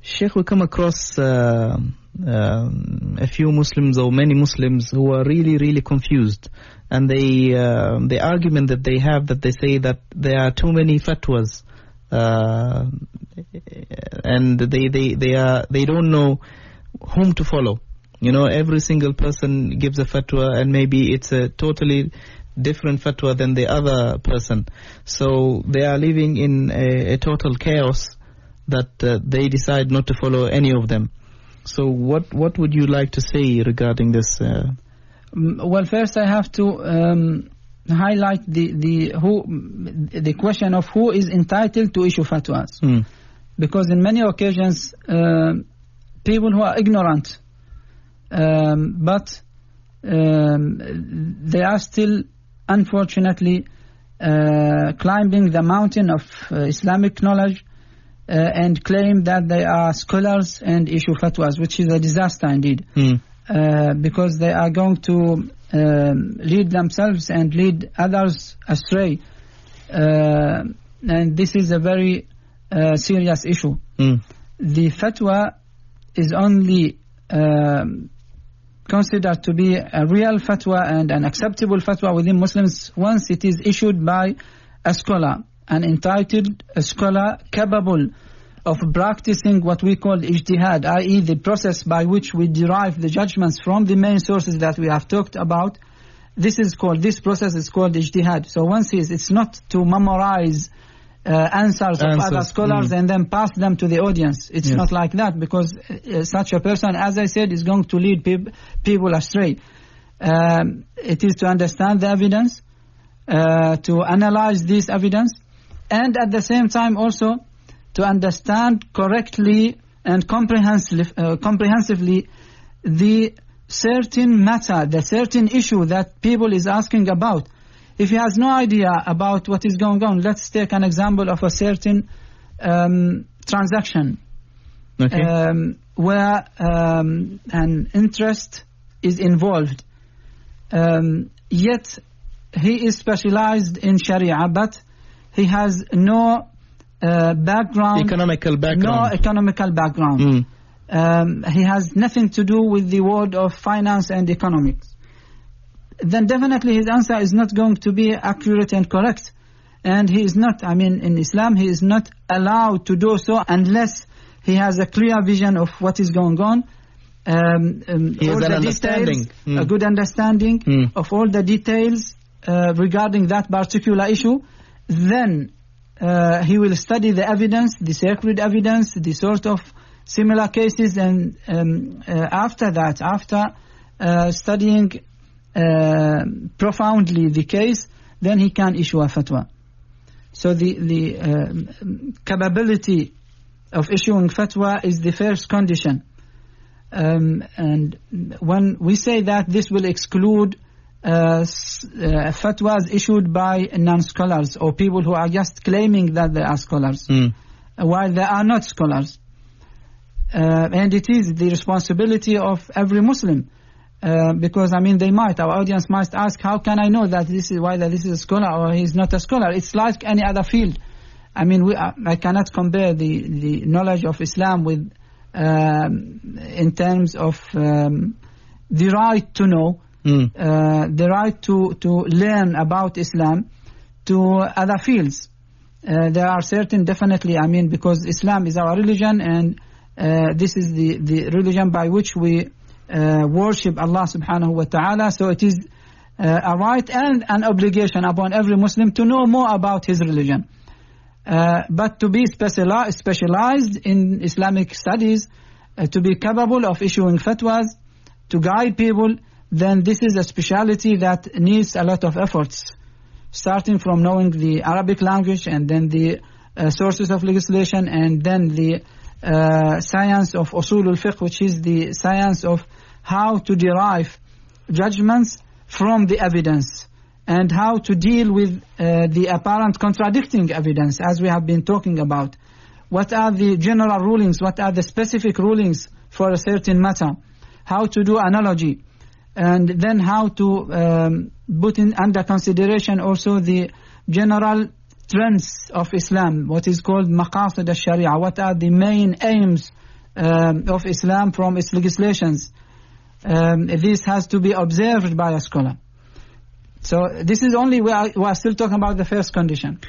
Sheikh, we come across a few Muslims or many Muslims who are really confused, and the argument that they have, that they say that there are too many fatwas, and they don't know whom to follow. You know, every single person gives a fatwa, and maybe it's a totally different fatwa than the other person. So they are living in a total chaos that they decide not to follow any of them. So what would you like to say regarding this? Well, first I have to highlight the question of who is entitled to issue fatwas. Because in many occasions people who are ignorant, but they are still unfortunately climbing the mountain of Islamic knowledge and claim that they are scholars and issue fatwas, which is a disaster indeed. Because they are going to lead themselves and lead others astray, and this is a very serious issue. The fatwa is only considered to be a real fatwa and an acceptable fatwa within Muslims once it is issued by a scholar, an entitled scholar capable of practicing what we call ijtihad, i.e. the process by which we derive the judgments from the main sources that we have talked about. This process is called ijtihad. So once it's not to memorize answers of other scholars and then pass them to the audience. It's not like that, because such a person, as I said, is going to lead people astray. It is to understand the evidence, to analyze this evidence, and at the same time also to understand correctly and comprehensively the certain matter, the certain issue that people is asking about. If he has no idea about what is going on, let's take an example of a certain transaction where an interest is involved. Yet he is specialized in Sharia, but he has no economical background. He has nothing to do with the world of finance and economics. Then definitely his answer is not going to be accurate and correct. And he is not, in Islam, he is not allowed to do so unless he has a clear vision of what is going on. He has an understanding. A good understanding of all the details regarding that particular issue. Then he will study the evidence, the sacred evidence, the sort of similar cases, and after that, after studying profoundly the case, then he can issue a fatwa. So the capability of issuing fatwa is the first condition. And when we say that, this will exclude fatwas issued by non-scholars or people who are just claiming that they are scholars while they are not scholars. And it is the responsibility of every Muslim, because our audience might ask, how can I know that this is a scholar or he is not a scholar? It's like any other field. I cannot compare the knowledge of Islam with in terms of the right to know, the right to learn about Islam to other fields. There are certain, definitely, because Islam is our religion, and this is the religion by which we worship Allah subhanahu wa ta'ala. So it is a right and an obligation upon every Muslim to know more about his religion. But to be specialized in Islamic studies, to be capable of issuing fatwas, to guide people, then this is a speciality that needs a lot of efforts, starting from knowing the Arabic language, and then the sources of legislation, and then the science of usul al-fiqh, which is the science of how to derive judgments from the evidence, and how to deal with the apparent contradicting evidence, as we have been talking about. What are the general rulings? What are the specific rulings for a certain matter? How to do analogy, and then how to put in under consideration also the general trends of Islam, what is called maqasid al-sharia. What are the main aims of Islam from its legislations. This has to be observed by a scholar. So this is only, we are still talking about the first condition.